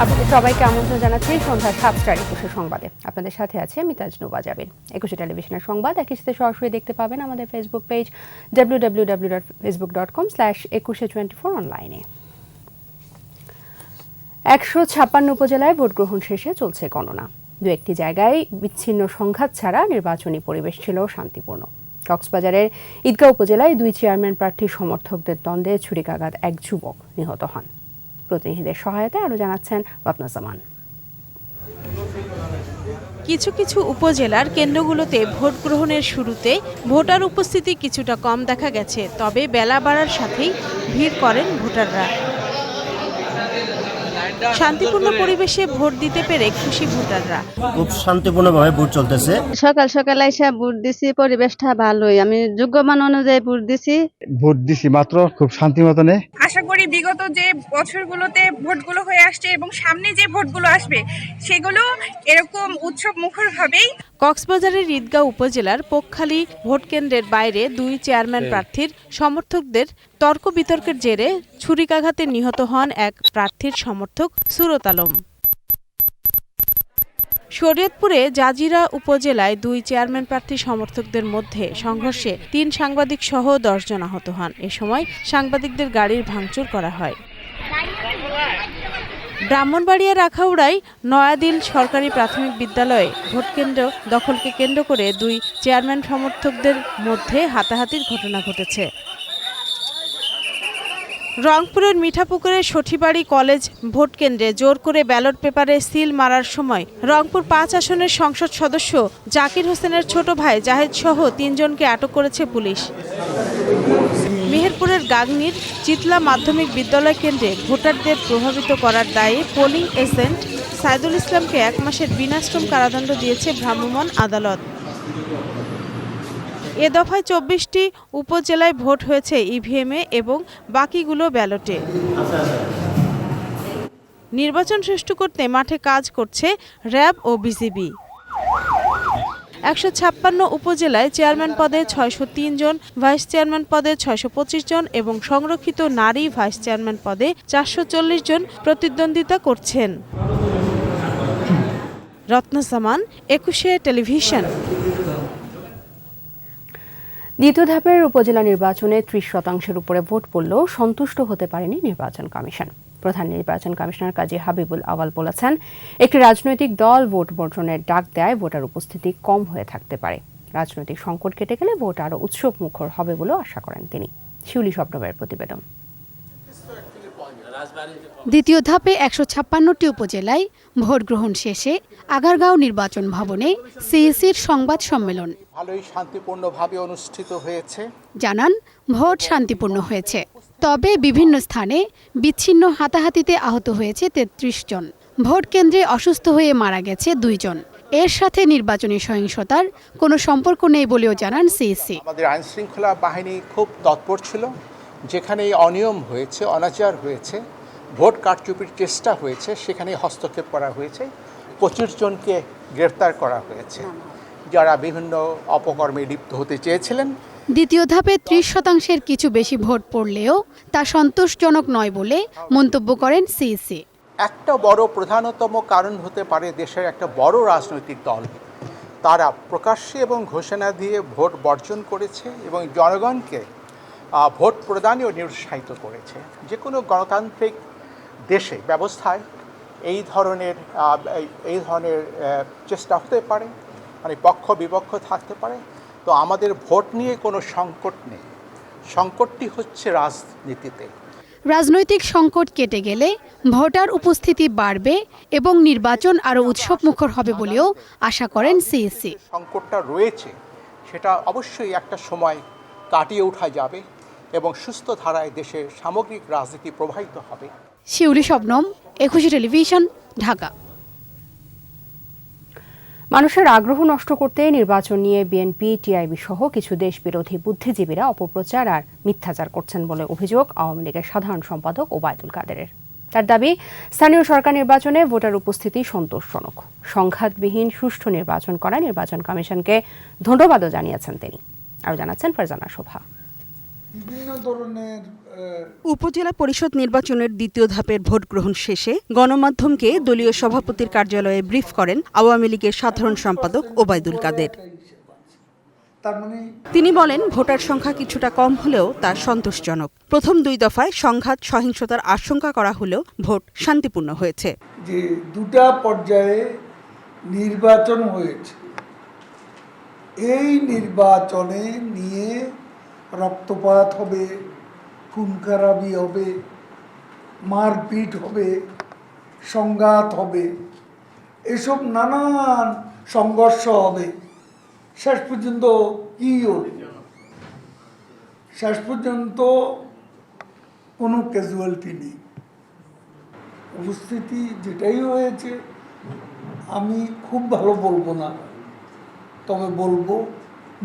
আপনাদের সবাইকে আমন্ত্রণ জানাচ্ছি সন্ধ্যা 7টার 21 সংবাদে। আপনাদের সাথে আছে আমি তাজনুবা জাবিন। 21 টেলিভিশনের সংবাদ একই সাথে সরাসরি দেখতে পাবেন আমাদের ফেসবুক পেজ www.facebook.com/2124 অনলাইনে। 156 উপজেলায় ভোট গ্রহণ শেষে চলছে গণনা। দু একটি জায়গায় বিচ্ছিন্ন সংঘাত ছাড়া নির্বাচনী পরিবেশ ছিল শান্তিপূর্ণ। কক্সবাজারের ঈদগাঁও উপজেলায় 2 চেয়ারম্যান প্রার্থীর সমর্থকদের দ্বন্দ্বে ছুরিকাঘাত এক যুবক নিহত হন। প্রতিনিধিদের সহায়তায় আরও জানাচ্ছেন রত্নজামান। কিছু কিছু উপজেলার কেন্দ্রগুলোতে ভোট গ্রহণের শুরুতে ভোটার উপস্থিতি কিছুটা কম দেখা গেছে, তবে বেলা বাড়ার সাথেই ভিড় করেন ভোটাররা। শান্তিপূর্ণ পরিবেশে ভোট দিতে পেরে খুশি ভোটাররা। খুব শান্তিপূর্ণভাবে ভোট চলতেছে। সকাল সকাল এসে ভোট দিছি, পরিবেশটা ভালোই। আমি যোগ্যমান অনুযায়ী ভোট দিছি মাত্র খুব শান্তি মতনে। আশা করি বিগত যে বছরগুলোতে ভোটগুলো হয়ে আসছে এবং সামনে যে ভোটগুলো আসবে সেগুলো এরকম উৎসব মুখর হবেই। কক্সবাজারের ঈদগাঁও উপজেলার পোকখালী ভোটকেন্দ্রের বাইরে 2 চেয়ারম্যান প্রার্থীর সমর্থকদের তর্ক বিতর্কের জেরে ছুরিকাঘাতে নিহত হন এক প্রার্থীর সমর্থক সুরত আলম। শরীয়তপুরে জাজিরা উপজেলায় 2 চেয়ারম্যান প্রার্থী সমর্থকদের মধ্যে সংঘর্ষে 3 সাংবাদিক সহ 10 জন আহত হন। এ সময় সাংবাদিকদের গাড়ির ভাঙচুর করা হয়। ব্রাহ্মণবাড়িয়ার আখাউড়ায় নয়াদিল সরকারি প্রাথমিক বিদ্যালয়ে ভোটকেন্দ্র দখলকে কেন্দ্র করে 2 চেয়ারম্যান সমর্থকদের মধ্যে হাতাহাতির ঘটনা ঘটেছে। রংপুরের মিঠাপুকুরের সঠিবাড়ি কলেজ ভোটকেন্দ্রে জোর করে ব্যালট পেপারে সিল মারার সময় রংপুর 5 আসনের সংসদ সদস্য জাকির হোসেনের ছোট ভাই জাহেদ সহ 3 জনকে আটক করেছে পুলিশ। মেহেরপুরের গাংনীর চিতলা মাধ্যমিক বিদ্যালয় কেন্দ্রে ভোটারদের প্রভাবিত করার দায়ে পোলিং এজেন্ট সাইদুল ইসলামকে 1 মাসের বিনাশ্রম কারাদণ্ড দিয়েছে ভ্রাম্যমাণ আদালত। এ দফায় 24টি উপজেলায় ভোট হয়েছে ইভিএমে এবং বাকিগুলো ব্যালটে। নির্বাচন সুষ্ঠু করতে মাঠে কাজ করছে র্যাব ও বিজিবি। 156 উপজেলায় চেয়ারম্যান পদে 603 জন, ভাইস চেয়ারম্যান পদে 625 জন এবং সংরক্ষিত নারী ভাইস চেয়ারম্যান পদে 440 জন প্রতিদ্বন্দ্বিতা করছেন। রত্নজামান, 21 টেলিভিশন। দ্বিতীয় ধাপের উপজেলা নির্বাচনে 30% উপরে ভোট পড়লেও সন্তুষ্ট হতে পারেনি নির্বাচন কমিশন। প্রধান নির্বাচন কমিশনার কাজী হাবিবুল আওয়াল বলেছেন, একটি রাজনৈতিক দল ভোট বর্জনের ডাক দেয় ভোটার উপস্থিতি কম হয়ে থাকতে পারে। রাজনৈতিক সংকট কেটে গেলে ভোট আরও উৎসব মুখর হবে বলেও আশা করেন তিনি। শিউলি শব্দবের প্রতিবেদন। দ্বিতীয় ধাপে 156টি উপজেলায় ভোট গ্রহণ শেষে আগারগাঁও নির্বাচন ভবনে সিইসির সংবাদ সম্মেলন। ভালোই শান্তিপূর্ণভাবে অনুষ্ঠিত হয়েছে জানান, ভোট শান্তিপূর্ণ হয়েছে, তবে বিভিন্ন স্থানে বিচ্ছিন্ন হাতাহাতিতে আহত হয়েছে 33 জন। ভোট কেন্দ্রে অসুস্থ হয়ে মারা গেছে 2 জন। এর সাথে নির্বাচনী সহিংসতার কোনো সম্পর্ক নেই বলেও জানান সিইসি। আমাদের আইনশৃঙ্খলা বাহিনী খুব তৎপর ছিল, যেখানে অনিয়ম হয়েছে, অনাচার হয়েছে, ভোট কারচুপির চেষ্টা হয়েছে, সেখানে হস্তক্ষেপ করা হয়েছে। 25 জনকে গ্রেফতার করা হয়েছে যারা বিভিন্ন অপকর্মে লিপ্ত হতে চেয়েছিলেন। দ্বিতীয় ধাপে 30% কিছু বেশি ভোট পড়লেও তা সন্তোষজনক নয় বলে মন্তব্য করেন সিইসি। একটা বড় প্রধানতম কারণ হতে পারে দেশের একটা বড় রাজনৈতিক দল তারা প্রকাশ্যে এবং ঘোষণা দিয়ে ভোট বর্জন করেছে এবং জনগণকে ভোট প্রদানেও নিরুৎসাহিত করেছে। যে কোনো গণতান্ত্রিক দেশে ব্যবস্থায় এই ধরনের চেষ্টা হতে পারে, মানে পক্ষ বিপক্ষ থাকতে পারে। তো আমাদের ভোট নিয়ে কোনো সংকট নেই, সংকটটি হচ্ছে রাজনীতিতে। রাজনৈতিক সংকট কেটে গেলে ভোটার উপস্থিতি বাড়বে এবং নির্বাচন আরও উৎসবমুখর হবে বলেও আশা করেন সিইসি। সংকটটা রয়েছে সেটা অবশ্যই একটা সময় কাটিয়ে ওঠা যাবে এবং সুস্থ ধারায় দেশের সামগ্রিক রাজনীতি প্রবাহিত হবে। শিউলি শবনম, 21 টেলিভিশন, ঢাকা। মানুষের আগ্রহ নষ্ট করতে নির্বাচন নিয়ে বিএনপি, টিআইবি সহ কিছু দেশবিরোধী বুদ্ধিজীবীরা অপপ্রচার আর মিথ্যাচার করছেন বলে অভিযোগ আওয়ামী লীগের সাধারণ সম্পাদক ওবায়দুল কাদেরের। তার দাবি, স্থানীয় সরকার নির্বাচনে ভোটার উপস্থিতি সন্তোষজনক। সংঘাতবিহীন সুষ্ঠু নির্বাচন করায় নির্বাচন কমিশনকে ধন্যবাদও জানিয়েছেন তিনি। আরও জানাচ্ছেন ফারজানা শোভা। বিভিন্ন ধরনের উপজেলা পরিষদ নির্বাচনের দ্বিতীয় ধাপের ভোট গ্রহণ শেষে গণমাধ্যমকে দলীয় সভাপতির কার্যালয়ে ব্রিফ করেন আওয়ামী লীগের সাধারণ সম্পাদক ওবায়দুল কাদের। তিনি বলেন, ভোটার সংখ্যা কিছুটা কম হলেও তা সন্তোষজনক। প্রথম 2 দফায় সংঘাত সহিংসতার আশঙ্কা করা হলেও ভোট শান্তিপূর্ণ হয়েছে। যে 2টা পর্যায়ে নির্বাচন হয়েছে, এই নির্বাচনে নিয়ে রক্তপাত হবে, খুন-খারাবি হবে, মারপিট হবে, সংঘাত হবে, এসব নানান সংঘর্ষ হবে। শেষ পর্যন্ত কি হবে? শেষ পর্যন্ত কোনো ক্যাজুয়ালিটি নেই। উপস্থিতি যেটাই হয়েছে আমি খুব ভালো বলবো না, তবে বলবো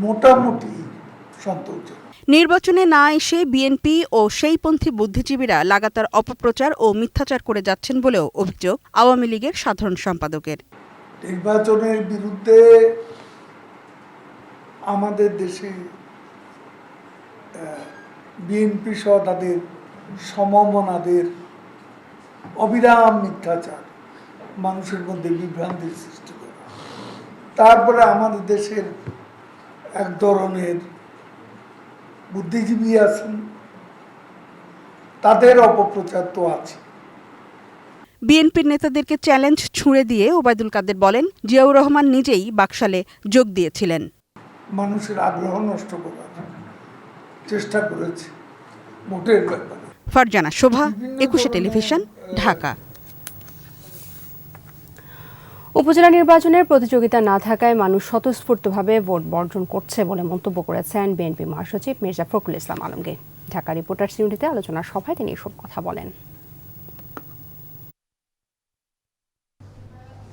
মোটামুটি সন্তোষজনক। নির্বাচনে না এসে বিএনপি ও সেইপন্থী বুদ্ধিজীবীরা লাগাতার অপপ্রচার ও মিথ্যাচার করে যাচ্ছেন বলেও অভিযোগ আওয়ামী লীগের সাধারণ সম্পাদকের। নির্বাচনের বিরুদ্ধে আমাদের দেশে বিএনপি সহ তাদের সমমনাদের অবিরাম মিথ্যাচার, মানুষের মধ্যে বিভ্রান্তির সৃষ্টি করা। তারপরে আমাদের দেশের এক ধরনের বুদ্ধিজীবী আছেন, তাদের অপপ্রচার তো আছে। বিএনপির নেতাদেরকে চ্যালেঞ্জ ছুঁড়ে দিয়ে ওবায়দুল কাদের বলেন, জিয়াউর রহমান নিজেই বাকশালে যোগ দিয়েছিলেন। মানুষের আগ্রহ নষ্ট করার চেষ্টা করেছে ভোটের ব্যাপারে। ফারজানা শোভা, 21 টেলিভিশন, ঢাকা। উপজেলা নির্বাচনের প্রতিযোগিতা না থাকায় মানুষ স্বতঃস্ফূর্তভাবে ভোট বর্জন করছে বলে মন্তব্য করেছেন বিএনপি মহাসচিব মির্জা ফখরুল ইসলাম আলমগীর। ঢাকা রিপোর্টার্স ইউনিটিতে আলোচনা সভায় তিনি এসব কথা বলেন।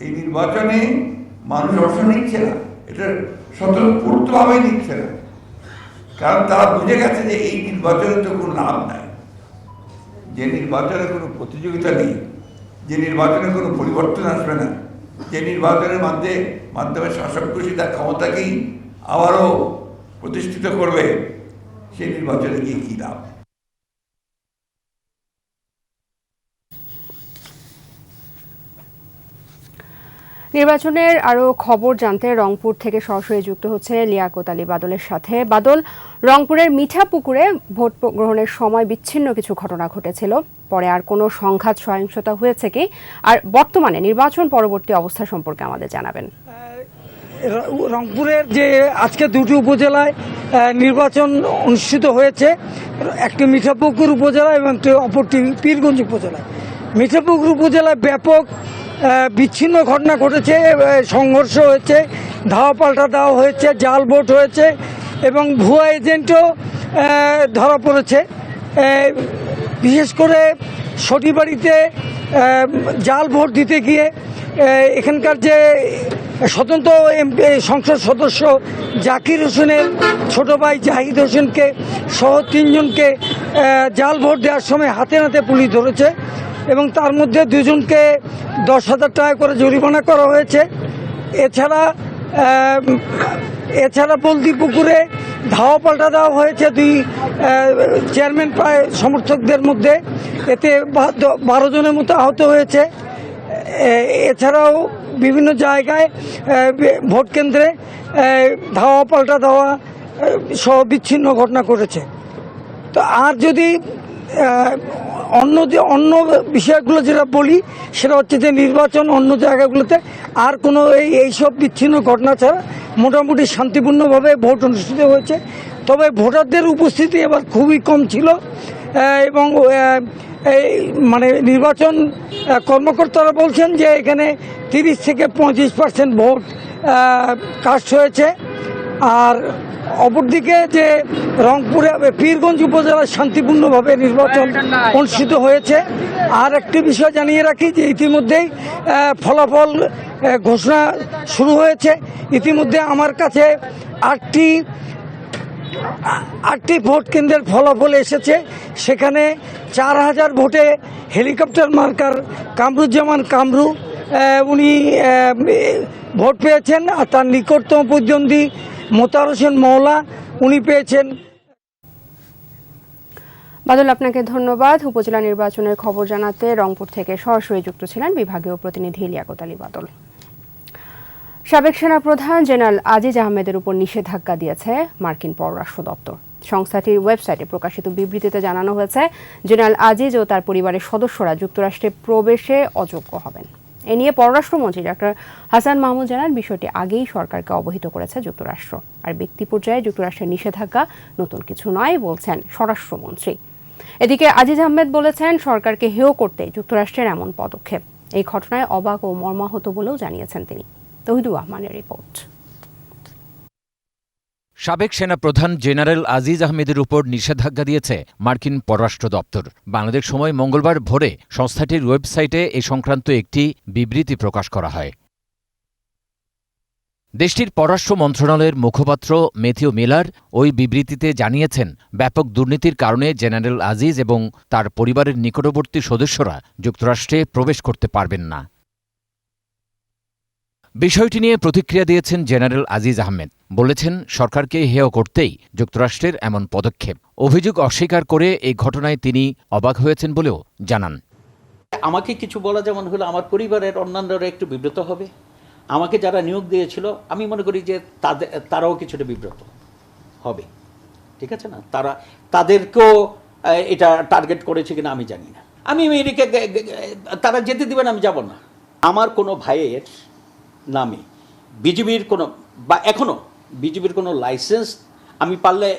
এই নির্বাচনে মানুষ অংশ নিচ্ছে না, এটা স্বতঃস্ফূর্তভাবে নিচ্ছে না, কারণ তারা বুঝে গেছে যে এই নির্বাচনে তো কোনো লাভ নাই, যে নির্বাচনে কোনো প্রতিযোগিতা নেই, যে নির্বাচনে কোনো পরিবর্তন আসবে না, যে নির্বাচনের মাধ্যমে শাসক গোষ্ঠী তার ক্ষমতাকেই আবারও প্রতিষ্ঠিত করবে, সেই নির্বাচনে গিয়ে কী লাভ? নির্বাচনের আরো খবর জানতে রংপুর থেকে সরাসরি যুক্ত হচ্ছে লিয়াকত আলী বাদলের সাথে। বাদল, রংপুরের মিঠাপুকুরে ভোট গ্রহণের সময় বিচ্ছিন্ন কিছু ঘটনা ঘটেছিল, পরে আর কোনো সংঘাত সহিংসতা হয়েছে কি, আর বর্তমানে নির্বাচন পরবর্তী অবস্থা সম্পর্কে আমাদের জানাবেন। রংপুরের যে আজকে 2টি উপজেলায় নির্বাচন অনুষ্ঠিত হয়েছে, একটি মিঠাপুকুর উপজেলা এবং অপরটি পীরগঞ্জ উপজেলায়। মিঠাপুকুর উপজেলায় ব্যাপক বিচ্ছিন্ন ঘটনা ঘটেছে, সংঘর্ষ হয়েছে, ধাওয়া পাল্টা দেওয়া হয়েছে, জাল ভোট হয়েছে এবং ভুয়া এজেন্টও ধরা পড়েছে। বিশেষ করে সঠিবাড়িতে জাল ভোট দিতে গিয়ে এখানকার যে স্বতন্ত্র সংসদ সদস্য জাকির হোসেনের ছোট ভাই জাহিদ হোসেনকে সহ 3 জনকে জাল ভোট দেওয়ার সময় হাতে নাতে পুলিশ ধরেছে এবং তার মধ্যে 2 জনকে 10,000 টাকা করে জরিমানা করা হয়েছে। এছাড়া বলদি পুকুরে ধাওয়া পাল্টা দেওয়া হয়েছে 2 চেয়ারম্যান সমর্থকদের মধ্যে, এতে 12 জনের মতো আহত হয়েছে। এছাড়াও বিভিন্ন জায়গায় ভোট কেন্দ্রে ধাওয়া পাল্টা দেওয়া সহ বিচ্ছিন্ন ঘটনা ঘটেছে। তো আর যদি অন্য বিষয়গুলো যেটা বলি, সেটা হচ্ছে যে নির্বাচন অন্য জায়গাগুলোতে আর কোনো এইসব বিচ্ছিন্ন ঘটনা ছাড়া মোটামুটি শান্তিপূর্ণভাবে ভোট অনুষ্ঠিত হয়েছে। তবে ভোটারদের উপস্থিতি এবার খুবই কম ছিল এবং মানে নির্বাচন কর্মকর্তারা বলছেন যে এখানে 30 থেকে 35% ভোট কাস্ট হয়েছে। আর অপরদিকে যে রংপুরে পীরগঞ্জ উপজেলায় শান্তিপূর্ণভাবে নির্বাচন অনুষ্ঠিত হয়েছে। আর একটি বিষয় জানিয়ে রাখি যে ইতিমধ্যেই ফলাফল ঘোষণা শুরু হয়েছে। ইতিমধ্যে আমার কাছে 8টি ভোট কেন্দ্রের ফলাফল এসেছে। সেখানে 4000 ভোটে হেলিকপ্টার মার্কার কামরুজ্জামান কামরু উনি ভোট পেয়েছেন, আর তার নিকটতম প্রতিদ্বন্দ্বী মোতার হোসেন মওলা উনি পেয়েছেন। বাদল, আপনাকে ধন্যবাদ। উপজেলা নির্বাচনের খবর জানাতে রংপুর থেকে সরাসরি যুক্ত ছিলেন বিভাগীয় প্রতিনিধি লিয়াকত আলী বাদল। সাবেক সেনাপ্রধান জেনারেল আজিজ আহমেদের উপর নিষেধাজ্ঞা দিয়েছে মার্কিন পররাষ্ট্র দপ্তর। সংস্থাটির ওয়েবসাইটে প্রকাশিত বিবৃতিতে জানানো হয়েছে, জেনারেল আজিজ ও তার পরিবারের সদস্যরা যুক্তরাষ্ট্রে প্রবেশে অযোগ্য হবেন। এ নিয়ে পররাষ্ট্রমন্ত্রী ডক্টর হাসান মাহমুদ জানান, বিষয়টি আগেই সরকারকে অবহিত করেছে যুক্তরাষ্ট্র। আর ব্যক্তি পর্যায়ে যুক্তরাষ্ট্রের নিষেধাজ্ঞা নতুন কিছু নয় বলছেন স্বরাষ্ট্রমন্ত্রী। এদিকে আজিজ আহমেদ বলেছেন, সরকারকে হেয় করতে যুক্তরাষ্ট্রের এমন পদক্ষেপ। এই ঘটনায় অবাক ও মর্মাহত বলেও জানিয়েছেন তিনি। তৌহিদুর রহমানের রিপোর্ট। সাবেক সেনাপ্রধান জেনারেল আজিজ আহমেদের উপর নিষেধাজ্ঞা দিয়েছে মার্কিন পররাষ্ট্র দপ্তর। বাংলাদেশ সময় মঙ্গলবার ভোরে সংস্থাটির ওয়েবসাইটে এ সংক্রান্ত একটি বিবৃতি প্রকাশ করা হয়। দেশটির পররাষ্ট্র মন্ত্রণালয়ের মুখপাত্র ম্যাথিউ মিলার ওই বিবৃতিতে জানিয়েছেন, ব্যাপক দুর্নীতির কারণে জেনারেল আজিজ এবং তার পরিবারের নিকটবর্তী সদস্যরা যুক্তরাষ্ট্রে প্রবেশ করতে পারবেন না। বিষয়টি নিয়ে প্রতিক্রিয়া দিয়েছেন জেনারেল আজিজ আহমেদ। বলেছেন, সরকারকে হেয় করতেই যুক্তরাষ্ট্রের এমন পদক্ষেপ। অভিযোগ অস্বীকার করে এই ঘটনায় তিনি অবাক হয়েছেন বলেও জানান। আমাকে কিছু বলা যেমন হলো, আমার পরিবারের অন্যান্যরা একটু বিব্রত হবে। আমাকে যারা নিয়োগ দিয়েছিল, আমি মনে করি যে তারাও কিছুটা বিব্রত হবে। ঠিক আছে না? তাদেরকেও এটা টার্গেট করেছে কিনা আমি জানি না। আমি আমেরিকা, তারা যেতে দিবেন, আমি যাব না। আমার কোনো ভাইয়ের নামে বিজিবির কোনো বা এখনো বিজিবির কোনো লাইসেন্স আমি পারলে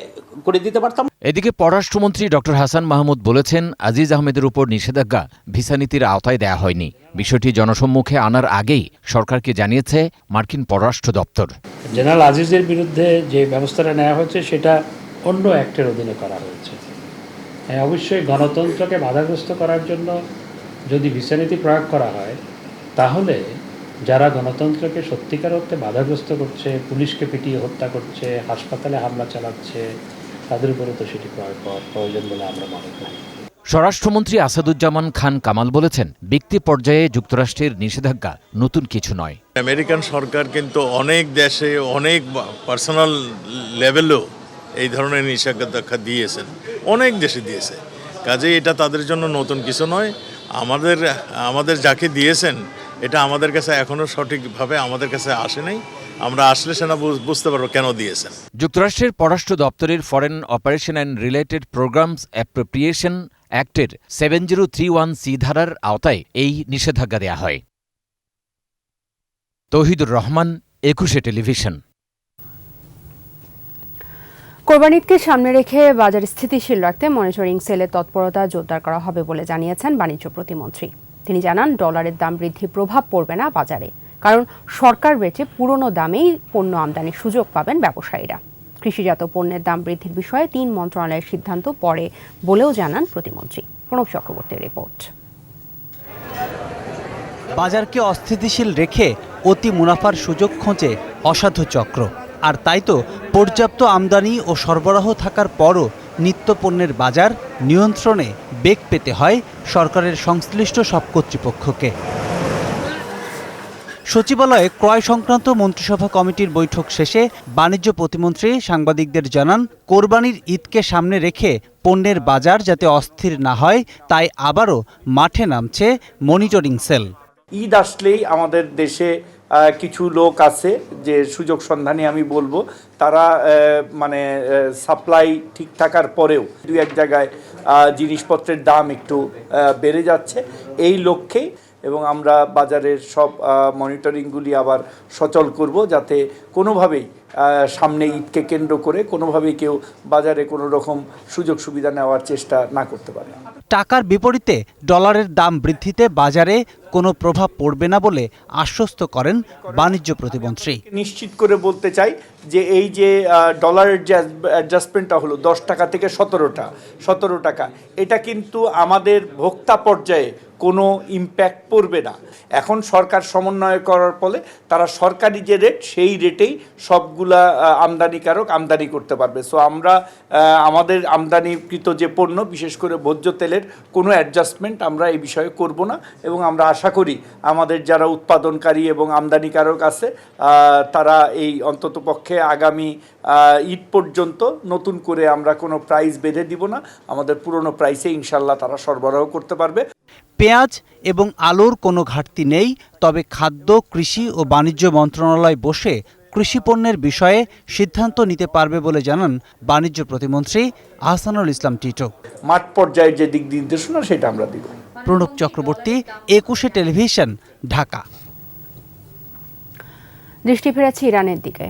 করে দিতে পারতাম। এদিকে পররাষ্ট্রমন্ত্রী ডক্টর হাসান মাহমুদ বলেছেন, আজিজ আহমেদের উপর নিষেধাজ্ঞা ভিসা নীতির আওতায় দেয়া হয়নি। বিষয়টি জনসম্মুখে আনার আগেই সরকারকে জানিয়েছে মার্কিন পররাষ্ট্র দপ্তর। জেনারেল আজিজের বিরুদ্ধে যে ব্যবস্থাটা নেওয়া হয়েছে সেটা অন্য অ্যাক্টের অধীনে করা হয়েছে। অবশ্যই গণতন্ত্রকে বাধাগ্রস্ত করার জন্য যদি ভিসা নীতি প্রয়োগ করা হয়, তাহলে যারা গণতন্ত্রকে সত্যিকার অর্থে বাধাগ্রস্ত করছে, পুলিশকে পিটিয়ে হত্যা করছে, হাসপাতালে হামলা চালাচ্ছে, তাদের উপরে তো সেটি প্রয়োগ করার প্রয়োজন বলে আমরা মনে করি। স্বরাষ্ট্রমন্ত্রী আসাদুজ্জামান খান কামাল বলেছেন, ব্যক্তি পর্যায়ে যুক্তরাষ্ট্রের নিষেধাজ্ঞা নতুন কিছু নয়। আমেরিকান সরকার কিন্তু অনেক দেশে, অনেক পার্সোনাল লেভেলেও এই ধরনের নিষেধাজ্ঞা দিয়েছেন, অনেক দেশে দিয়েছে। কাজেই এটা তাদের জন্য নতুন কিছু নয়। আমাদের যাকে দিয়েছেন, এটা আমাদের কাছে এখনো সঠিকভাবে আমাদের কাছে আসে নাই। আমরা আসলে সেটা বুঝতে পারবো কেন দিয়েছেন। যুক্তরাষ্ট্রের পররাষ্ট্র দপ্তরের foreign operation and related programs appropriation অ্যাক্টের 7031C ধারার আওতায় এই নিষেধাজ্ঞা দেয়া হয়। তৌহিদুর রহমান, 21 টেলিভিশন। কোরবানি ঈদকে সামনে রেখে বাজার স্থিতিশীল রাখতে মনিটরিং সেলের তৎপরতা জোরদার করা হবে বলে জানিয়েছেন বাণিজ্য প্রতিমন্ত্রী। তিনি জানান, ডলারের দাম বৃদ্ধি প্রভাব পড়বে না বাজারে, কারণ সরকার বেচে পুরনো দামেই পণ্য আমদানির সুযোগ পাবেন ব্যবসায়ীরা। কৃষিজাত পণ্যের দাম বৃদ্ধির বিষয়ে 3 মন্ত্রণালয়ের সিদ্ধান্ত পরে বলেও জানান প্রতিমন্ত্রী। প্রণব চক্রবর্তীর রিপোর্ট। বাজারকে অস্থিতিশীল রেখে অতি মুনাফার সুযোগ খোঁজে অসাধু চক্র। আর তাই তো পর্যাপ্ত আমদানি ও সরবরাহ থাকার পরও নিত্যপণ্যের বাজার নিয়ন্ত্রণে বেগ পেতে হয় সরকারের সংশ্লিষ্ট সব কর্তৃপক্ষকে। সচিবালয়ে ক্রয় সংক্রান্ত মন্ত্রিসভা কমিটির বৈঠক শেষে বাণিজ্য প্রতিমন্ত্রী সাংবাদিকদের জানান, কোরবানির ঈদকে সামনে রেখে পণ্যের বাজার যাতে অস্থির না হয়, তাই আবারও মাঠে নামছে মনিটরিং সেল। ঈদ আসলেই আমাদের দেশে কিছু লোক আছে যে সুযোগ সন্ধানী আমি বলবো, তারা সাপ্লাই ঠিক থাকার পরেও 2-1 জায়গায় জিনিসপত্রের দাম একটু বেড়ে যাচ্ছে। এই লক্ষ্যে এবং আমরা বাজারের সব মনিটরিংগুলি আবার সচল করব, যাতে কোনোভাবেই সামনে ঈদকে কেন্দ্র করে কোনোভাবেই কেউ বাজারে কোনো রকম সুযোগ সুবিধা নেওয়ার চেষ্টা না করতে পারে। টাকার বিপরীতে ডলারের দাম বৃদ্ধিতে বাজারে কোনো প্রভাব পড়বে না বলে আশ্বস্ত করেন বাণিজ্য প্রতিমন্ত্রী। নিশ্চিত করে বলতে চাই যে এই যে ডলারের যে অ্যাডজাস্টমেন্টটা হলো 10 টাকা থেকে 17 টাকা, এটা কিন্তু আমাদের ভোক্তা পর্যায়ে কোনো ইম্প্যাক্ট পড়বে না। এখন সরকার সমন্বয় করার ফলে তারা সরকারি যে রেট সেই রেটেই সবগুলা আমদানিকারক আমদানি করতে পারবে। সো আমরা আমাদের আমদানিকৃত যে পণ্য, বিশেষ করে ভোজ্য তেলের কোনো অ্যাডজাস্টমেন্ট আমরা এই বিষয়ে করব না, এবং আমরা আশা করি আমাদের যারা উৎপাদনকারী এবং আমদানিকারক আছে তারা এই অন্ততপক্ষে আগামী ঈদ পর্যন্ত নতুন করে আমরা কোনো প্রাইস বেঁধে দিব না, আমাদের পুরনো প্রাইসে ইনশাল্লাহ তারা সরবরাহ করতে পারবে। পেঁয়াজ এবং আলুর কোনো ঘাটতি নেই, তবে খাদ্য, কৃষি ও বাণিজ্য মন্ত্রণালয় বসে কৃষিপণ্যের বিষয়ে সিদ্ধান্ত নিতে পারবে বলে জানান বাণিজ্য প্রতিমন্ত্রী আহসানুল ইসলাম টিটো। মাঠ পর্যায়ের যে দিক নির্দেশনা সেটা আমরা দিব। প্রণব চক্রবর্তী, 21 টেলিভিশন, ঢাকা। দৃষ্টি ফেরাচ্ছি ইরানের দিকে।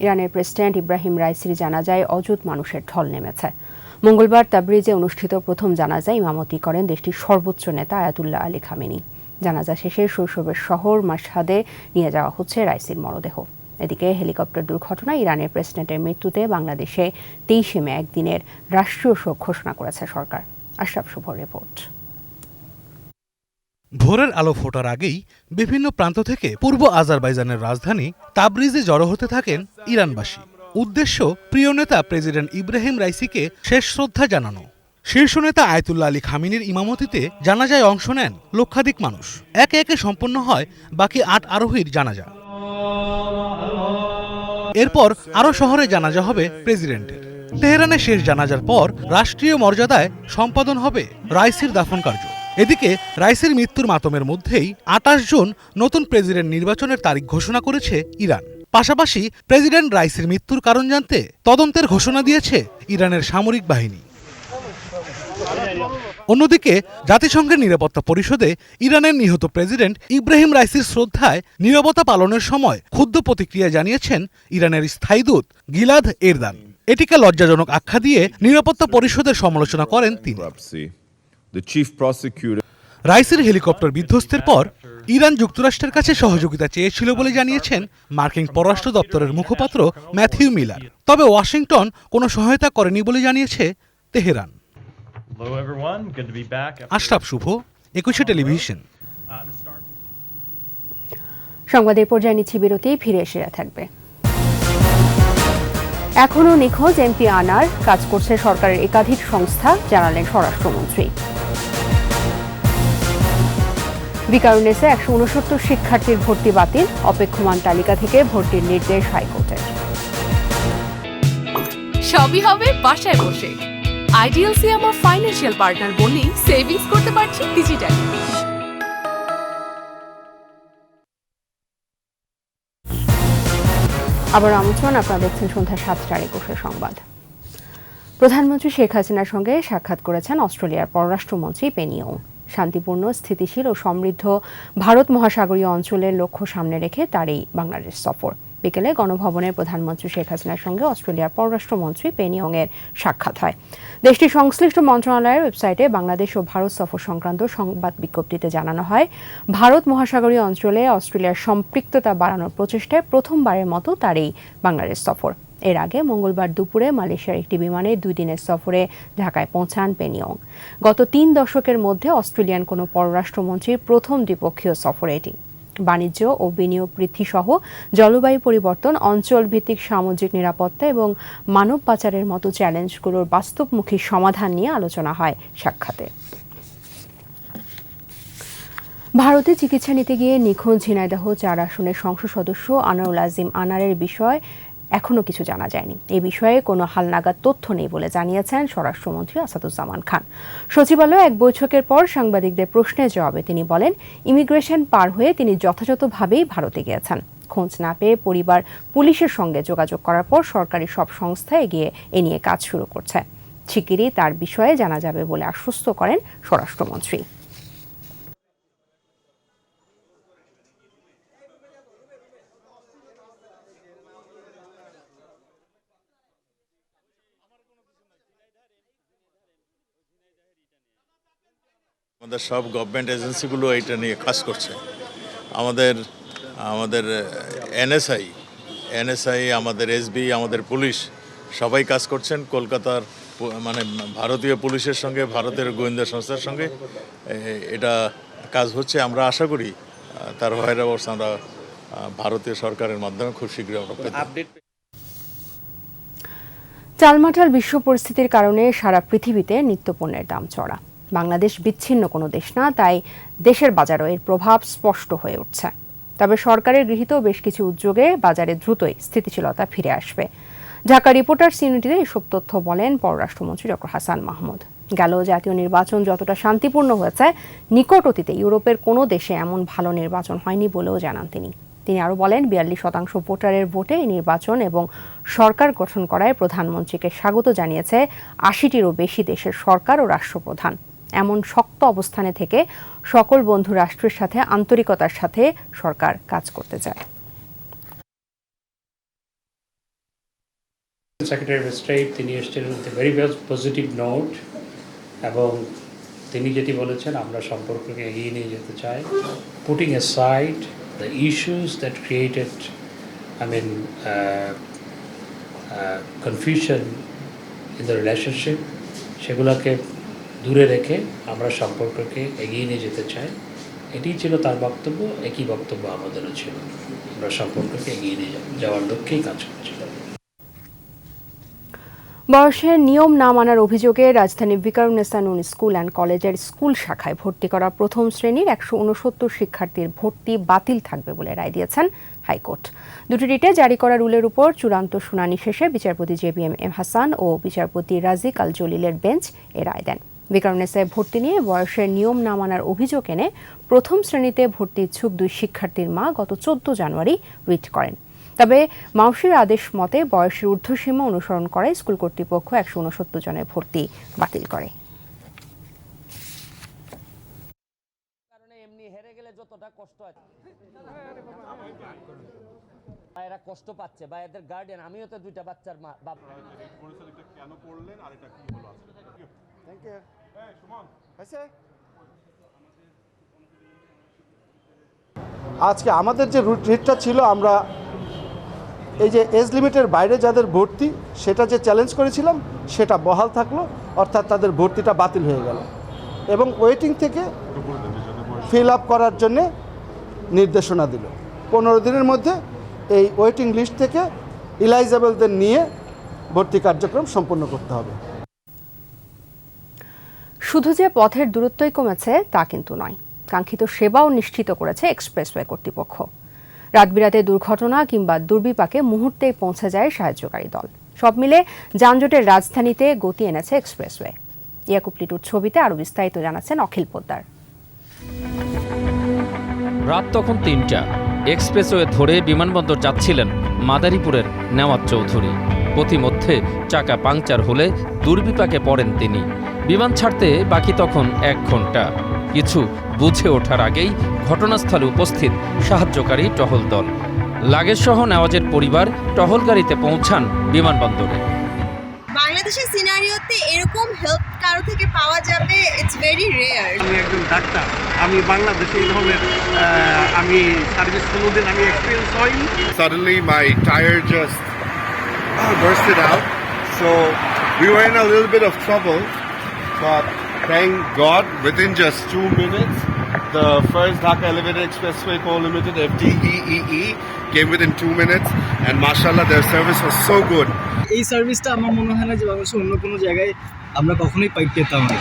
ইরানের প্রেসিডেন্ট ইব্রাহিম রাইসির জানাজায় অযুত মানুষের ঢল নেমেছে। মঙ্গলবার তাবরিজে অনুষ্ঠিত প্রথম জানাজায় ইমামতি করেন দেশটির সর্বোচ্চ নেতা আয়াতুল্লাহ আলী খামেনি। জানাজা শেষে শৈশবের শহর মাশহাদে নিয়ে যাওয়া হচ্ছে রাইসির মরদেহ। এদিকে হেলিকপ্টার দুর্ঘটনায় ইরানের প্রেসিডেন্টের মৃত্যুতে বাংলাদেশে 23 মে একদিনের রাষ্ট্রীয় শোক ঘোষণা করেছে সরকার। আশরাফ শুভর রিপোর্ট। ভোরের আলো ফোটার আগেই বিভিন্ন প্রান্ত থেকে পূর্ব আজারবাইজানের রাজধানী তাবরিজে জড়ো হতে থাকেন ইরানবাসী। উদ্দেশ্য প্রিয় নেতা প্রেসিডেন্ট ইব্রাহিম রাইসিকে শেষ শ্রদ্ধা জানানো। শীর্ষ নেতা আয়াতুল্লাহ আলী খামেনির ইমামতিতে জানাজায় অংশ নেন লক্ষাধিক মানুষ। একে একে সম্পন্ন হয় বাকি 8 আরোহীর জানাজা। এরপর আরও শহরে জানাজা হবে প্রেসিডেন্টের। তেহরানে শেষ জানাজার পর রাষ্ট্রীয় মর্যাদায় সম্পাদন হবে রাইসির দাফন কার্য। এদিকে রাইসির মৃত্যুর মাতমের মধ্যেই 28 জুন নতুন প্রেসিডেন্ট নির্বাচনের তারিখ ঘোষণা করেছে ইরান। পাশাপাশি প্রেসিডেন্ট রাইসির মৃত্যুর কারণ জানতে তদন্তের ঘোষণা দিয়েছে ইরানের সামরিক বাহিনী। অন্যদিকে জাতিসংঘের নিরাপত্তা পরিষদে ইরানের নিহত প্রেসিডেন্ট ইব্রাহিম রাইসির শ্রদ্ধায় নীরবতা পালনের সময় ক্ষুব্ধ প্রতিক্রিয়া জানিয়েছেন ইরানের স্থায়ী দূত গিলাদ এরদান। এটিকে লজ্জাজনক আখ্যা দিয়ে নিরাপত্তা পরিষদের সমালোচনা করেন তিনি। রাইসির হেলিকপ্টার বিধ্বস্তের পর ইরান যুক্তরাষ্ট্রের কাছে সহযোগিতা চেয়েছিল বলে জানিয়েছেন মার্কিন পররাষ্ট্র দপ্তরের মুখপাত্র ম্যাথিউ মিলার। তবে ওয়াশিংটন কোনো সহায়তা করেনি বলে জানিয়েছে তেহরান। আশরাফ শুভ, 21 টেলিভিশন। সংবাদের পর্যায়ে নিচ্ছি বিরতি, ফিরে এসে থাকবে। এখনও নিখোঁজ এমপি আনার কাজ করছে সরকারের একাধিক সংস্থা, জানালেন স্বরাষ্ট্রমন্ত্রী। বিকারুনেসে 169 শিক্ষার্থীর ভর্তি বাতিল, অপেক্ষমান তালিকা থেকে ভর্তির নির্দেশ হাইকোর্টের। সবই হবে বাসায় বসে। আইডিএলসি আমার ফাইন্যান্সিয়াল পার্টনার বলেই সেভিংস করতে পারছি ডিজিটালি। আবার আমন্ত্রণ, আপনারা দেখছেন সন্ধ্যা 7টার 21 সংবাদ। প্রধানমন্ত্রী শেখ হাসিনার সঙ্গে সাক্ষাৎ করেছেন অস্ট্রেলিয়ার পররাষ্ট্রমন্ত্রী পেনি ইয়ং। শান্তিপূর্ণ, স্থিতিশীল ও সমৃদ্ধ ভারত মহাসাগরীয় অঞ্চলের লক্ষ্য সামনে রেখে তার এই বাংলাদেশ সফর। বিকেলে গণভবনে প্রধানমন্ত্রী শেখ হাসিনার সঙ্গে অস্ট্রেলিয়ার পররাষ্ট্রমন্ত্রী পেনি ইয়ং এর সাক্ষাৎ হয়। দেশটির সংশ্লিষ্ট মন্ত্রণালয়ের ওয়েবসাইটে বাংলাদেশ ও ভারত সফর সংক্রান্ত সংবাদ বিজ্ঞপ্তিতে জানানো হয়, ভারত মহাসাগরীয় অঞ্চলে অস্ট্রেলিয়ার সম্পৃক্ততা বাড়ানোর প্রচেষ্টায় প্রথমবারের মতো তার এই বাংলাদেশ সফর। এর আগে মঙ্গলবার দুপুরে মালয়েশিয়ার একটি বিমানে 2 দিনের সফরে ঢাকায় পৌঁছান পেনি ইয়ং। গত 3 দশকের মধ্যে অস্ট্রেলিয়ান কোনো পররাষ্ট্রমন্ত্রীর প্রথম দ্বিপক্ষীয় সফর এটি। বাণিজ্য ও বিনিয়োগ বৃদ্ধি সহ জলবায়ু পরিবর্তন, অঞ্চলভিত্তিক সামুদ্রিক নিরাপত্তা এবং মানব পাচারের মতো চ্যালেঞ্জগুলোর বাস্তবমুখী সমাধান নিয়ে আলোচনা হয় সাক্ষাতে। ভারতে চিকিৎসা নিতে গিয়ে নিখোঁজ ঝিনাইদহ 4 আসনের সংসদ সদস্য আনোয়ারুল আজিম আনারের বিষয় এখনো কিছু জানা যায়নি। এই বিষয়ে কোনো হালনাগাদ তথ্য নেই বলে জানিয়েছেন স্বরাষ্ট্রমন্ত্রী আসাদুজ্জামান খান। সচিবালয়ে এক বৈঠকের পর সাংবাদিকদের প্রশ্নের জবাবে তিনি বলেন, ইমিগ্রেশন পার হয়ে তিনি যথাযথভাবেই ভারতে গিয়েছেন। খোঁজ না পেয়ে পরিবার পুলিশের সঙ্গে যোগাযোগ করার পর সরকারি সব সংস্থা এগিয়ে এ নিয়ে কাজ শুরু করছে। শিগগিরই তার বিষয়ে জানা যাবে বলে আশ্বস্ত করেন স্বরাষ্ট্রমন্ত্রী। আমাদের সব গভর্নমেন্ট এজেন্সিগুলো এটা নিয়ে কাজ করছে। আমাদের এনএসআই, আমাদের এসবি, আমাদের পুলিশ সবাই কাজ করছেন। কলকাতার ভারতীয় পুলিশের সঙ্গে, ভারতের গোয়েন্দা সংস্থার সঙ্গে এটা কাজ হচ্ছে। আমরা আশা করি তার হয়ের অবস্থা আমরা ভারতীয় সরকারের মাধ্যমে খুব শীঘ্রই আমরা আপডেট। টালমাটাল বিশ্ব পরিস্থিতির কারণে সারা পৃথিবীতে নিত্যপণ্যের দাম চড়া। বাংলাদেশ বিচ্ছিন্ন কোনো দেশ না, তাই দেশের বাজারও এর প্রভাব স্পষ্ট হয়ে উঠছে। তবে সরকারের গৃহীত বেশ কিছু উদ্যোগে বাজারে দ্রুতই স্থিতিশীলতা ফিরে আসবে। ঢাকা রিপোর্টার্স ইউনিটিতে এসব তথ্য বলেন পররাষ্ট্রমন্ত্রী ডক্টর হাসান মাহমুদ। গেল জাতীয় নির্বাচন যতটা শান্তিপূর্ণ হয়েছে, নিকট অতীতে ইউরোপের কোনো দেশে এমন ভালো নির্বাচন হয়নি বলেও জানান তিনি। তিনি আরও বলেন, 42% ভোটারের ভোটে এই নির্বাচন এবং সরকার গঠন করায় প্রধানমন্ত্রীকে স্বাগত জানিয়েছে 80টিরও বেশি দেশের সরকার ও রাষ্ট্রপ্রধান। এমন শক্ত অবস্থানে থেকে সকল বন্ধু রাষ্ট্রের সাথে আন্তরিকতার সাথে সরকার কাজ করতে চায়। সেক্রেটারি অফ স্টেট তিনি এসেছেন ভেরি পজিটিভ নোট, এবং তিনি যেটি বলেছেন আমরা সম্পর্ককে এগিয়ে নিয়ে যেতে চাই, putting aside the issues that created confusion in the relationship, সেগুলোকে দূরে রেখে আমরা সম্পর্ককে এগিয়ে নিয়ে যেতে চাই। এটি ছিল তার বক্তব্য, একই বক্তব্য আমাদেরও ছিল। আমরা সম্পর্ককে এগিয়ে নিয়ে যাওয়ার লক্ষ্যেই কাজ করছিলাম। বয়সের নিয়ম না মানার অভিযোগে রাজধানী ভিকারুন্নেসা নূন স্কুল অ্যান্ড কলেজের স্কুল শাখায় ভর্তি করা প্রথম শ্রেণীর 169 শিক্ষার্থীর ভর্তি বাতিল থাকবে বলে রায় দিয়েছেন হাইকোর্ট। দুটি রিটে জারি করা রুলের উপর চূড়ান্ত শুনানি শেষে বিচারপতি JBM হাসান ও বিচারপতি রাজিক আল জলিলের বেঞ্চ এ রায় দেন। ভিকারুন্নেসায় ভর্তি নিয়ে বয়সের নিয়ম না মানার অভিযোগ এনে প্রথম শ্রেণীতে ভর্তি ইচ্ছুক 2 শিক্ষার্থীর মা গত 14 জানুয়ারি রিট করেন। তবে মাউসির আদেশ মতে বয়সের ঊর্ধ্বসীমা অনুসরণ করে স্কুল কর্তৃপক্ষ 169 জনের ভর্তি বাতিল করে। এরা কষ্ট পাচ্ছে বা এদের গার্ডিয়ান, আমিও তো 2টা বাচ্চার মা বাবা। কেন পড়লেন আর এটা কি হলো আজকে? Thank you. এই সুমন হয়েছে। আজকে আমাদের যে রিটটা ছিল, আমরা এই যে এজ লিমিটের বাইরে যাদের ভর্তি সেটা যে চ্যালেঞ্জ করেছিলাম সেটা বহাল থাকলো, অর্থাৎ তাদের ভর্তিটা বাতিল হয়ে গেল এবং ওয়েটিং থেকে ফিল আপ করার জন্যে নির্দেশনা দিল। 15 দিনের মধ্যে এই ওয়েটিং লিস্ট থেকে ইলাইজেবলদের নিয়ে ভর্তি কার্যক্রম সম্পন্ন করতে হবে। শুধু যে পথের দূরত্বই কমেছে তা কিন্তু নয়, কাঙ্ক্ষিত সেবাও নিশ্চিত করেছে এক্সপ্রেসওয়ে কর্তৃপক্ষ। রাতবিরাতে দুর্ঘটনা কিংবা দুর্বিপাকে মুহূর্তেই পৌঁছে যায় সাহায্যকারী দল। সব মিলে যানজটের রাজধানীতে গতি এনেছে এক্সপ্রেসওয়ে। ইয়াকুব লিটুর ছবিতে আরও বিস্তারিত জানাচ্ছেন অখিল পোদ্দার। রাত তখন 3টা। এক্সপ্রেসওয়ে ধরে বিমানবন্দর যাচ্ছিলেন মাদারীপুরের নেওয়াজ চৌধুরী। পথিমধ্যে চাকা পাংচার হলে দুর্বিপাকে পড়েন তিনি। বিমান ছাড়তে বাকি তখন 1 ঘন্টা। কিছু বুঝে ওঠার আগেই ঘটনাস্থলে উপস্থিত সাহায্যকারী টহল দল। লাগেজসহ নেওয়াজের পরিবার টহল গাড়িতে পৌঁছান বিমানবন্দরে। বাংলাদেশের সিনারিওতে এরকম হেল্প কারো থেকে পাওয়া যাবে, ইটস ভেরি রেয়ার। আমি একজন ডাক্তার, আমি বাংলাদেশে এই ধরনের আমি সার্ভিস কোনোদিন আমি এক্সপিরিয়েন্স হয়নি। Suddenly my tire just bursted out, so we were in a little bit of trouble, but thank God within just 2 minutes the first Dhaka Elevated Expressway Co Limited FDEEE came within 2 minutes, and mashallah their service was so good. এই সার্ভিসটা আমার মনে হয় না যে বাংলাদেশের অন্য কোনো জায়গায় আমরা কখনোই পেতাম না।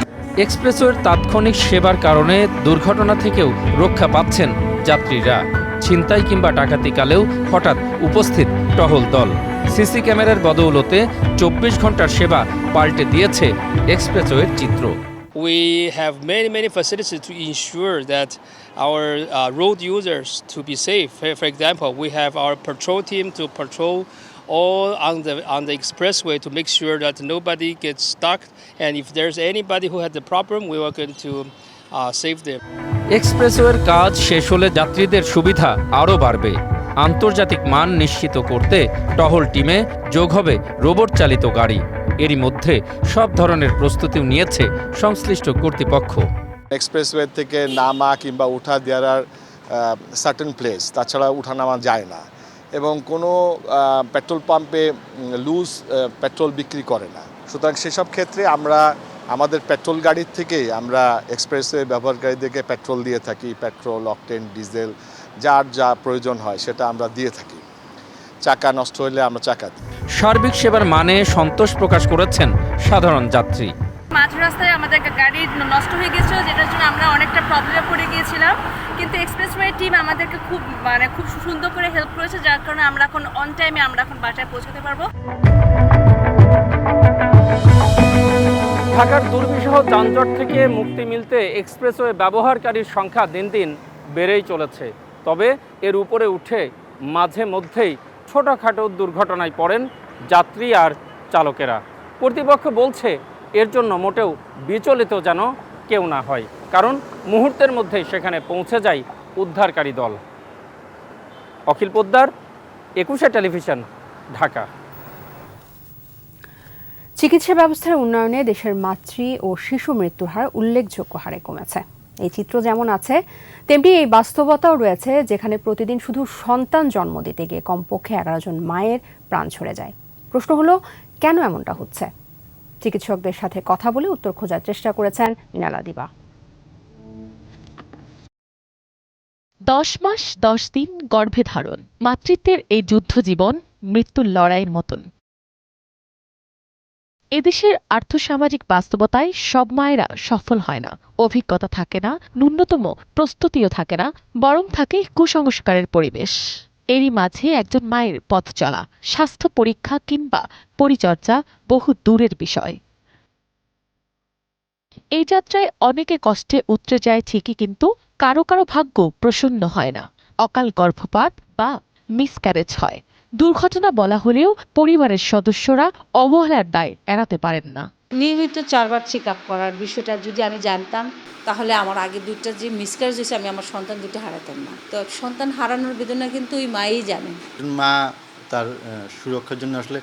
এক্সপ্রেসওয়ের তাৎক্ষণিক সেবার কারণে দুর্ঘটনা থেকেও রক্ষা পাচ্ছেন যাত্রীরা। ছিনতাই কিংবা ডাকাতিকালেও হঠাৎ উপস্থিত টহল দল। সিসি ক্যামেরার বদৌলতে 24 ঘন্টার সেবা পাল্টে দিয়েছে এক্সপ্রেসওয়ের চিত্র। We have many facilities to ensure that our road users to be safe. For example, we have our patrol team to patrol all on the expressway to make sure that nobody gets stuck, and if there's anybody who had the problem, we are going to save them. এক্সপ্রেসওয়ের কাজ শেষ হলে যাত্রীদের সুবিধা আরও বাড়বে। আন্তর্জাতিক মান নিশ্চিত করতে টহল টিমে যোগ হবে রোবট চালিত গাড়ি। এরই মধ্যে সব ধরনের প্রস্তুতিও নিয়েছে সংশ্লিষ্ট কর্তৃপক্ষ। এক্সপ্রেসওয়ে থেকে নামা কিংবা উঠা দেয়ার আর সার্টেন প্লেস, তাছাড়া উঠানামা যায় না, এবং কোনো পেট্রোল পাম্পে লুজ পেট্রোল বিক্রি করে না। সুতরাং সেসব ক্ষেত্রে আমরা আমাদের পেট্রোল গাড়ির থেকে আমরা এক্সপ্রেসওয়ে ব্যবহারকারীদেরকে পেট্রোল দিয়ে থাকি, পেট্রোল, অকটেন, ডিজেল, যার যা প্রয়োজন হয় সেটা আমরা দিয়ে থাকি। চাকা নষ্ট হলে আমরা চাকা দিই। সার্বিক সেবার মানে সন্তোষ প্রকাশ করেছেন সাধারণ যাত্রী। মাঝ রাস্তায় আমাদের গাড়ি নষ্ট হয়ে গেছিল, যেটার জন্য আমরা অনেকটা প্রবলেমে পড়ে গিয়েছিলাম, কিন্তু এক্সপ্রেসওয়ে টিম আমাদেরকে খুব সুন্দর করে হেল্প করেছে, যার কারণে আমরা এখন অন টাইমে আমরা এখন বাসায় পৌঁছাতে পারবো। ঢাকার দুর্বিষহ যানজট থেকে মুক্তি মিলতে এক্সপ্রেসওয়ে ব্যবহারকারীর সংখ্যা দিন দিন বেড়েই চলেছে। তবে এর উপরে উঠে মাঝে মধ্যেই ছোটোখাটো দুর্ঘটনায় পড়েন যাত্রী আর চালকেরা। কর্তৃপক্ষ বলছে এর জন্য মোটেও বিচলিত যেন কেউ না হয়, কারণ মুহূর্তের মধ্যেই সেখানে পৌঁছে যায় উদ্ধারকারী দল। অখিল পোদ্দার, 21 টেলিভিশন, ঢাকা। চিকিৎসা ব্যবস্থার উন্নয়নে দেশের মাতৃ ও শিশু মৃত্যুর হার উল্লেখযোগ্য হারে কমেছে। এই চিত্র যেমন আছে, তেমনি এই বাস্তবতাও রয়েছে, যেখানে প্রতিদিন শুধু সন্তান জন্ম দিতে গিয়ে কমপক্ষে 11 জন মায়ের প্রাণ ঝরে যায়। প্রশ্ন হলো, কেন এমনটা হচ্ছে? চিকিৎসকদের সাথে কথা বলে উত্তর খোঁজার চেষ্টা করেছেন মিনালা দিবা। 10 মাস 10 দিন গর্ভে ধারণ, মাতৃত্বের এই যুদ্ধ জীবন মৃত্যুর লড়াইয়ের মতন। এদেশের আর্থসামাজিক বাস্তবতায় সব মায়েরা সফল হয় না, অভিজ্ঞতা থাকে না, ন্যূনতম প্রস্তুতিও থাকে না, বরং থাকে কুসংস্কারের পরিবেশ। এরই মাঝে একজন মায়ের পথ চলা, স্বাস্থ্য পরীক্ষা কিংবা পরিচর্যা বহু দূরের বিষয়। এই যাত্রায় অনেকে কষ্টে উতরে যায় ঠিকই, কিন্তু কারো কারো ভাগ্য প্রসন্ন হয় না। অকাল গর্ভপাত বা মিসক্যারেজ হয়। দুর্ঘটনা বলা হলেও পরিবারের সদস্যরা অবহেলার দায় এড়াতে পারেন না। নিয়মিত 4 বার চেক আপ করার বিষয়টা যদি আমি জানতাম, তাহলে আমার আগে দুইটা যে মিসক্যারেজ হয়েছে, আমি আমার সন্তান দুটো হারাতাম না। তো সন্তান হারানোর বেদনা কিন্তু ওই মাই জানেন। মা তার সুরক্ষার জন্য আসলে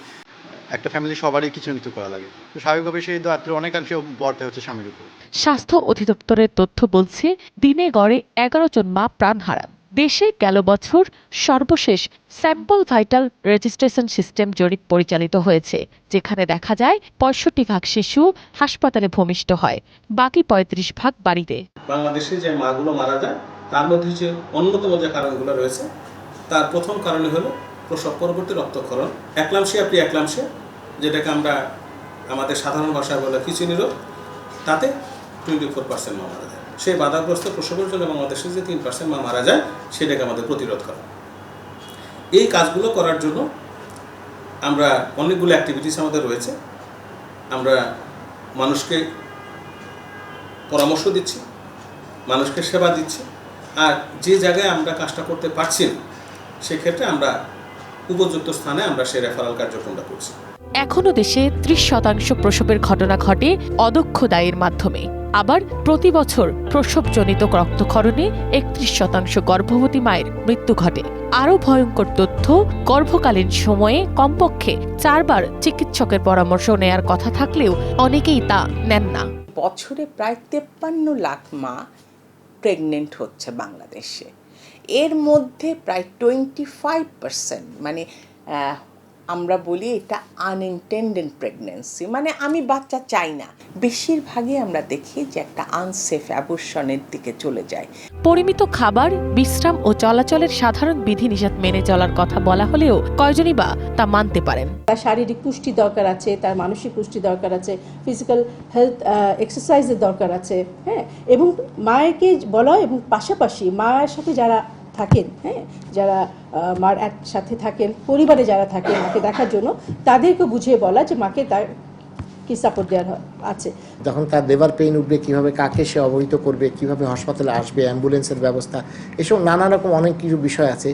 একটা ফ্যামিলি সবারই কিছু না কিছু করা লাগে, তো স্বাভাবিকভাবে সেই দায়িত্ব অনেকাংশে বর্তায় হচ্ছে স্বামীর উপর। স্বাস্থ্য অধিদপ্তরের তথ্য বলছে, দিনে গড়ে 11 জন মা প্রাণ হারান। দেশে গেল বছর সর্বশেষ স্যাম্পল ভাইটাল রেজিস্ট্রেশন সিস্টেম জরিপ পরিচালিত হয়েছে, যেখানে দেখা যায় 65% শিশু হাসপাতালে ভূমিষ্ঠ হয়, বাকি 35% বাড়িতে। বাংলাদেশে যে মাগুলো মারা যায়, তার মধ্যে যে অন্যতম যে কারণগুলো রয়েছে, তার প্রথম কারণই হলো প্রসব পরবর্তী রক্তক্ষরণ, একলামশিয়া প্রি-একলামশিয়া, যেটাকে আমরা আমাদের সাধারণ ভাষায় বলে খিচুনি রোগ, তাতে 24% মা মারা যায়। সেই বাধাগ্রস্ত প্রসবের জন্য বাংলাদেশে যে 3% মা মারা যায়, সেটাকে আমাদের প্রতিরোধ করা। এই কাজগুলো করার জন্য আমরা অনেকগুলো অ্যাক্টিভিটিস আমাদের রয়েছে। আমরা মানুষকে পরামর্শ দিচ্ছি, মানুষকে সেবা দিচ্ছি, আর যে জায়গায় আমরা কাজটা করতে পারছি না, সেক্ষেত্রে আমরা উপযুক্ত স্থানে আমরা সেই রেফারাল কার্যক্রমটা করছি। এখনো দেশে 30% প্রসবের ঘটনা ঘটে অদক্ষ দায়ের মাধ্যমে। আবার প্রতি বছর প্রসবজনিত রক্তক্ষরণে 31% গর্ভবতী মায়ের মৃত্যু ঘটে। আরও ভয়ঙ্কর তথ্য, গর্ভকালীন সময়ে কমপক্ষে 4 বার চিকিৎসকের পরামর্শ নেয়ার কথা থাকলেও অনেকেই তা নেন না। বছরে প্রায় 53 লাখ মা প্রেগনেন্ট হচ্ছে বাংলাদেশে। এর মধ্যে প্রায় 25%, মানে আমরা বলি এটা আনইনটেন্ডেড প্রেগন্যান্সি, মানে আমি বাচ্চা চাই না। বেশিরভাগই আমরা দেখি যে একটা আনসেফ অ্যাবর্শনের দিকে চলে যায়। পরিমিত খাবার, বিশ্রাম ও চলাচলের সাধারণ বিধিনিষেধ মেনে চলার কথা বলা হলেও কয়জনই বা তা মানতে পারেন। তার শারীরিক পুষ্টি দরকার আছে, তার মানসিক পুষ্টি দরকার আছে, ফিজিক্যাল হেলথ এক্সারসাইজের দরকার আছে, হ্যাঁ। এবং মায়েকে বলা, এবং পাশাপাশি মায়ের সাথে যারা থাকেন, হ্যাঁ, যারা মার সাথে থাকেন, পরিবারে যারা থাকেন মাকে দেখার জন্য, তাদেরকে বুঝিয়ে বলা যে মাকে তার কি সাপোর্ট দেওয়ার আছে। যখন তার লেবার পেইন উঠবে, কীভাবে কাকে সে অবহিত করবে, কীভাবে হাসপাতালে আসবে, অ্যাম্বুলেন্সের ব্যবস্থা, এসব নানা রকম অনেক কিছু বিষয় আছে,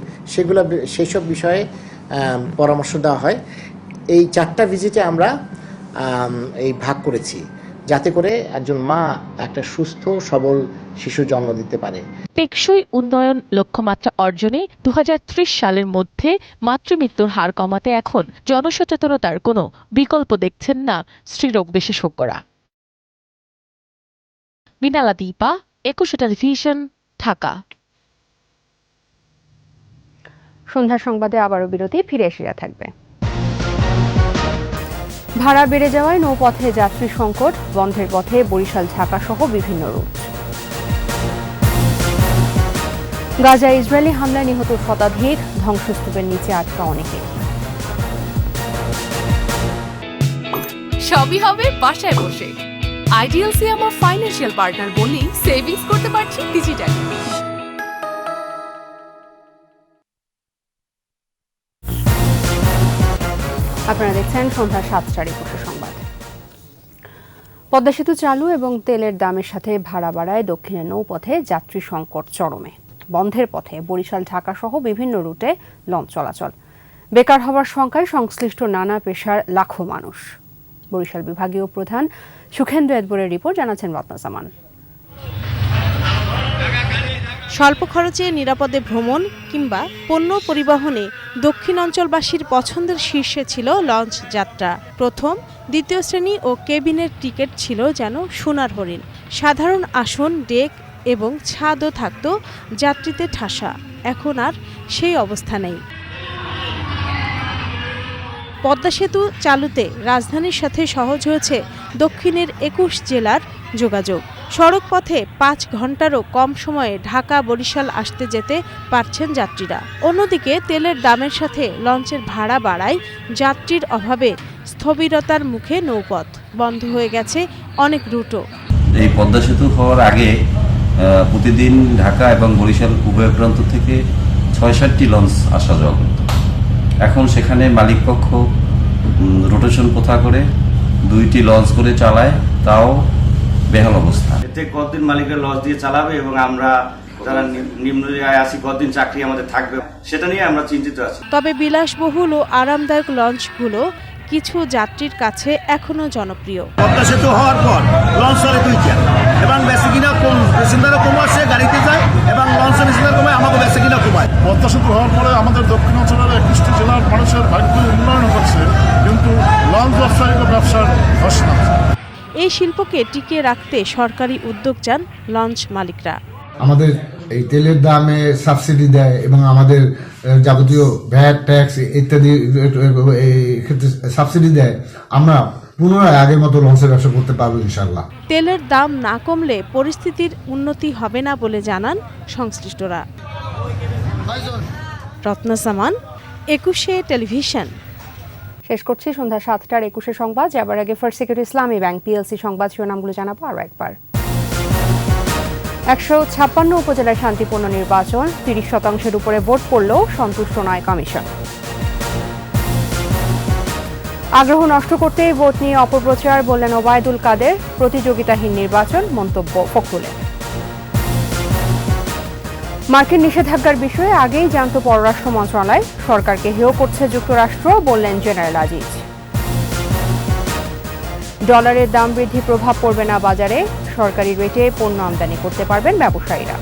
সেই সব বিষয়ে পরামর্শ দেওয়া হয়। এই 4টা ভিজিটে আমরা এই ভাগ করেছি, যাতে করে একজন মা একটা সুস্থ সবল শিশু জন্ম দিতে পারে। টেকসই উন্নয়ন লক্ষ্যমাত্রা অর্জনে 2030 সালের মধ্যে মাতৃমৃত্যুর হার কমাতে এখন জনসচেতনতার কোনো বিকল্প দেখছেন না স্ত্রীরোগ বিশেষজ্ঞরা। মিনালা দীপা, 21 টেলিভিশন, ঢাকা। সন্ধ্যা সংবাদে আবারও বিরতি, ফিরে এসে থাকবে। ভাড়া বেড়ে যাওয়ায় নৌপথে যাত্রী সংকট, বন্ধের পথে বরিশাল ঢাকা সহ বিভিন্ন রুট। গাজায় ইসরায়েলি হামলায় নিহত শতাধিক, ধ্বংসস্তূপের নিচে আটকা অনেকে। সবই হবে বাসায় বসে। আইডিএলসি আমার ফাইন্যান্সিয়াল পার্টনার বলেই সেভিংস করতে পারছি ডিজিটালি। আপনারা দেখছেন সন্ধ্যা 7টার 21 সংবাদ। পদ্মা সেতু চালু এবং তেলের দামের সাথে ভাড়া বাড়ায় দক্ষিণের নৌপথে যাত্রী সংকট চরমে। বন্ধের পথে বরিশাল ঢাকা সহ বিভিন্ন রুটে লঞ্চ চলাচল। বেকার হওয়ার সংখ্যায় সংশ্লিষ্ট নানা পেশার লাখো মানুষ। বরিশাল বিভাগীয় প্রধান সুখেন্দু এদবরের রিপোর্ট, জানাচ্ছেন রত্নাজামান। স্বল্প খরচে নিরাপদে ভ্রমণ কিংবা পণ্য পরিবহনে দক্ষিণ অঞ্চলবাসীর পছন্দের শীর্ষে ছিল লঞ্চ যাত্রা। প্রথম, দ্বিতীয় শ্রেণী ও কেবিনের টিকিট ছিল যেন সোনার হরিণ। সাধারণ আসন, ডেক এবং ছাদও থাকত যাত্রীতে ঠাসা। এখন আর সেই অবস্থা নেই। পদ্মা সেতু চালুতে রাজধানীর সাথে সহজ হয়েছে দক্ষিণের 21 জেলার যোগাযোগ। সড়ক পথে 5 ঘন্টারও কম সময়ে ঢাকা বরিশাল আসতে যেতে পারছেন যাত্রীরা। অন্যদিকে তেলের দামের সাথে লঞ্চের ভাড়া বাড়ায় যাত্রীর অভাবে স্থবিরতার মুখে নৌপথ। বন্ধ হয়ে গেছে অনেক রুটও। এই পদ্মা সেতু হওয়ার আগে প্রতিদিন ঢাকা এবং বরিশাল উভয় প্রান্ত থেকে ৬-৭টি লঞ্চ আসা যাওয়া করত। এখন সেখানে মালিকপক্ষ রোটেশন প্রথা করে 2টি লঞ্চ করে চালায়, তাও বেহাল অবস্থা। এতে কতদিন মালিকের লঞ্চ দিয়ে চালাবে এবং আমরা যারা নিম্ন আয় আছি কতদিন চাকরি আমাদের থাকবে, সেটা নিয়ে আমরা চিন্তিত আছি। তবে বিলাসবহুল ও আরামদায়ক লঞ্চগুলো কিছু যাত্রীর কাছে এখনো জনপ্রিয়। পদ্মা সেতু হওয়ার পর লঞ্চ চলে 2টা এবং বেসিকিনা কম, প্যাসেঞ্জারও কম আসে, গাড়িতে যায় এবং লঞ্চের প্যাসেঞ্জার কমায়, আমাদের বেসিকিনা কমায়। পদ্মা সেতু হওয়ার পরে আমাদের দক্ষিণ অঞ্চলের 21টি জেলার মানুষের ভাগ্য উন্নয়ন হচ্ছে, কিন্তু লঞ্চ ব্যবসায়িক ব্যবসার ধস নামছে। এই শিল্পকে টিকিয়ে রাখতে সরকারি উদ্যোগ চান লঞ্চ মালিকরা। আমাদের এই তেলের দামে সাবসিডি দেয় এবং আমাদের যাবতীয় ভ্যাট ট্যাক্স ইত্যাদি ক্ষেত্রে সাবসিডি দেয়। আমরা পুনরায় আগের মতো লঞ্চের ব্যবসা করতে পারবো ইনশাল্লাহ। তেলের দাম না কমলে পরিস্থিতির উন্নতি হবে না বলে জানান সংশ্লিষ্টরা। রত্নাজামান, 21 টেলিভিশন। শেষ করছি সন্ধ্যা 7টার 21 সংবাদ। যাবার আগে ফার্স্ট সিকিউরিটি ইসলামী ব্যাংক পিএলসি সংবাদ শিরোনামগুলো জানাবো আরও একবার। 156 উপজেলায় শান্তিপূর্ণ নির্বাচন, 30% উপরে ভোট পড়লেও সন্তুষ্ট নয় কমিশন। আগ্রহ নষ্ট করতেই ভোট নিয়ে অপপ্রচার, বললেন ওবায়দুল কাদের। প্রতিযোগিতাহীন নির্বাচন, মন্তব্য ফখরুলের। মার্কিন নিষেধাজ্ঞার বিষয়ে আগেই জানত পররাষ্ট্র মন্ত্রণালয়, সরকারকে হেয় করছে যুক্তরাষ্ট্র, বললেন জেনারেল আজিজ। ডলারের দাম বৃদ্ধি প্রভাব পড়বে না বাজারে, সরকারি রেটে পণ্য আমদানি করতে পারবেন ব্যবসায়ীরা।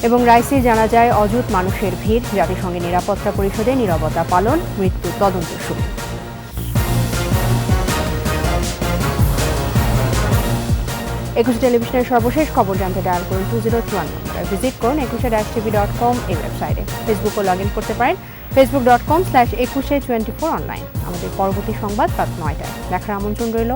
এবং রাইসি জানা যায় অযুত মানুষের ভিড়, জাতিসংঘের নিরাপত্তা পরিষদে নীরবতা পালন, মৃত্যু তদন্ত শুরু। একুশে টেলিভিশনের সর্বশেষ খবর জানতে ডায়াল করুন 2021 নম্বরে, ভিজিট করুন 21-tv.com এই ওয়েবসাইটে। ফেসবুকও লগ ইন করতে পারেন facebook.com/2124 অনলাইন। আমাদের পরবর্তী সংবাদ রাত 9টায় দেখার আমন্ত্রণ রইল।